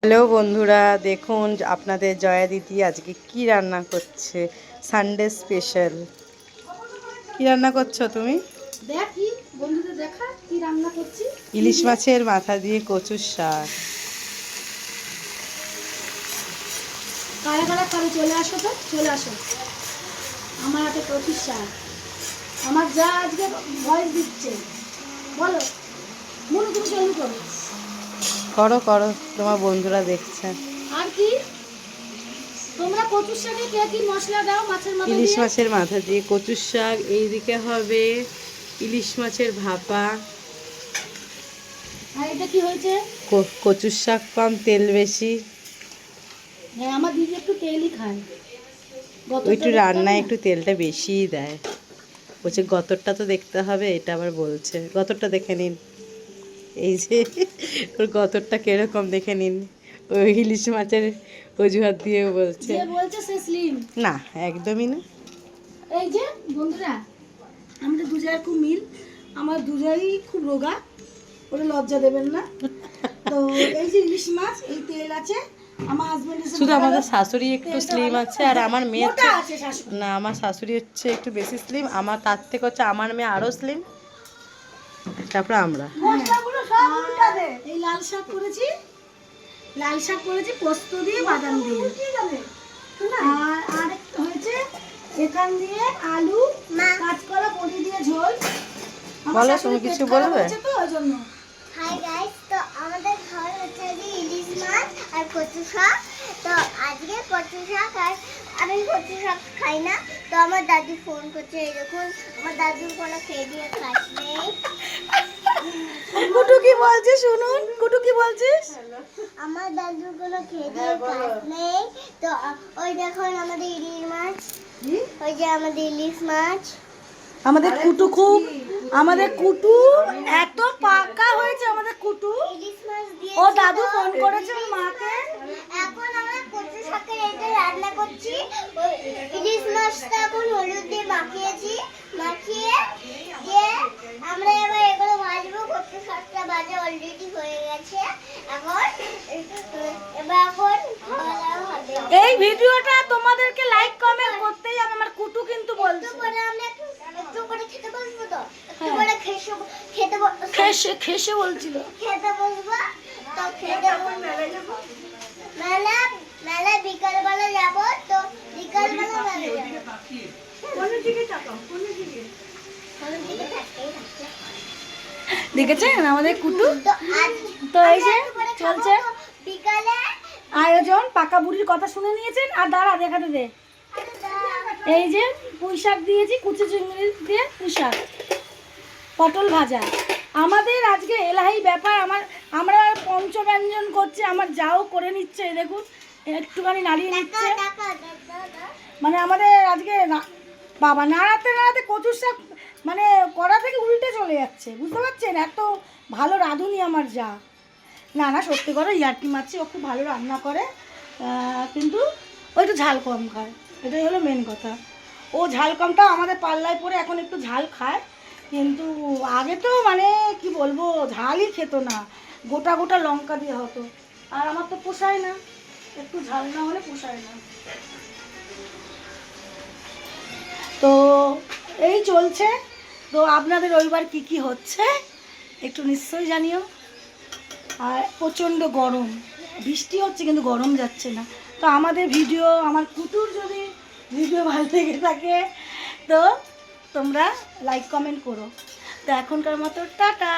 Hello বন্ধুরা, দেখুন আপনাদের জয়া দিদি আজকে কি রান্না করছে। Sunday special. কি রান্না করছো তুমি? দেখি বন্ধুদের দেখা কি রান্না করছি। ইলিশ মাছের মাথা দিয়ে কচুর শাক। কারা কারা খাবে চলে আসো, তো চলে আসো। আমার হাতে কচুর শাক। আমার যা আজকে ভয়েস দিচ্ছে, বলো মনু, তুমি শুরু করো। করো করো, তোমার বন্ধুরা দেখছে। আর কি তোমরা কচুর শাকে কে কি মশলা দাও? মাছের মাথা ইলিশ দিয়ে। মাছের মাথা দিয়ে কচুর শাক, এইদিকে হবে ইলিশ মাছের ভাপা। আর এটা কি হয়েছে? কচুর শাক কম, তেল বেশি। হ্যাঁ, আমার দিদি একটু তেলই খায়। একটু রান্নায় একটু তেলটা বেশিই দেয়। বলছে গতরটা তো দেখতে হবে, এটা আবার বলছে। গতরটা দেখে নিন, এই যে ওর গতরটা কিরকম দেখে নিন। ওই ইলিশ মাছের অজুহাত দিয়ে বলছে। যে বলছে সে স্লিম না, একদমই না। এই যে বন্ধুরা, আমাদের দুজনের খুব মিল। আমার দুজনই খুব রোগা, ওটা লজ্জা দেবেন না। তো এই যে ইলিশ মাছ, এই তেল আছে। আমার হাজবেন্ড শুধু আমাদের শাশুড়ি একটু স্লিম আছে, আর আমার মেয়ে আছে শাশুড়ি। না, আমার শাশুড়ি হচ্ছে একটু বেশি স্লিম, আমার তার থেকে হচ্ছে আমার মেয়ে আরো স্লিম, তারপরে আমরা। এই লাল শাক করেছি, লাল শাক করেছি পোস্ত দিয়ে, বাদাম দিয়ে। আর একটা হয়েছে এখান দিয়ে আলু, কাঁচকলা, বড়ি দিয়ে ঝোল। বলো, তুমি কিছু বলবে? তো ওই জন্য। হাই গাইস, তো আমাদের খাওয়ার হচ্ছে আজকে ইলিশ মাছ আর কচু শাক। তো আজকে কচু শাক, আর আমি কচু শাক খাই না। তো আমার দাদু ফোন করছে, এই দেখুন আমার দাদুর কোনো খেয়ে দিয়ে খাস নেই। কুটু কি বলছে শুনুন, কুটু কি বলছিস? আমার দাদুর কোনো খেয়ে দিয়ে খাস নেই। তো ওই দেখুন আমাদের ইলিশ মাছ, ওই যে আমাদের ইলিশ মাছ। আমাদের কুটু খুব, আমাদের কুটু এত পাকা হয়েছে। আমাদের কুটু, ইলিশ মাছ দিয়ে ও দাদু ফোন করেছে ওর মাকে। এখন আমরা কচু শাকের এটা রান্না করছি। ওই ইলিশ মাছটা এখন হলুদ দিয়ে মাখিয়েছি, মাখিয়ে দিয়ে আমরা এবার এগুলো ভাজবো। কচু শাকটা ভাজা অলরেডি হয়ে গেছে। এখন খাওয়া দাওয়া হবে। এই ভিডিওটা তোমাদেরকে লাইক কমেন্ট করতেই হবে। আমার কুটু কিন্তু বলছে একটু পরে আমরা একটু পরে খেতে বসবো। তো একটু পরে খেতে খেসে খেসে বলছিল। খেতে বসবো। তো খেতে মেলা মেলা বিকালবেলা যাবো। তো বিকালবেলা মেলা যাবো। কোন দিকে তাকাও, কোন দিকে? কোন দিকে থাকতেই থাকতে। দেখেছেন আমাদের কুটু? তো আজ তো এই যে চলছে বিকালে আয়োজন। পাকা বুড়ির কথা শুনে নিয়েছেন। আর দাঁড়া দেখাতে দে। এই যে পুঁই শাক দিয়েছি, কুচি চিংড়ি দিয়ে পুঁই শাক, পটল ভাজা। আমাদের আজকে এলাহি ব্যাপার। আমরা পঞ্চব্যঞ্জন করছি, আমার যাও করে নিচ্ছে। এই দেখুন একটুখানি নাড়িয়ে নিচ্ছে। মানে আমাদের আজকে বাবা নাড়াতে নাড়াতে কচুর শাক মানে কড়া থেকে উল্টে চলে যাচ্ছে, বুঝতে পারছেন? এত ভালো রাঁধুনি আমার যা। না না, সত্যি করে ইয়ার্কি মারছি, ও খুব ভালো রান্না করে। কিন্তু ওই তো ঝাল কম খায়, এটাই হলো মেন কথা। ও ঝাল কমটা আমাদের পাল্লায় পড়ে এখন একটু ঝাল খায়। কিন্তু আগে তো মানে কি বলবো, ঝালই খেত না, গোটা গোটা লঙ্কা দিয়ে হতো। আর আমার তো পোষায় না, একটু ঝাল না হলে পোষায় না। তো এই চলছে। তো আপনাদের রবিবার কি কি হচ্ছে একটু নিশ্চয়ই জানিও। আর প্রচণ্ড গরম, বৃষ্টি হচ্ছে কিন্তু গরম যাচ্ছে না। তো আমাদের ভিডিও, আমার কুটুর যদি ভিডিও ভালো লেগে থাকে তো তোমরা লাইক কমেন্ট করো। তো এখনকার মতো টাটা।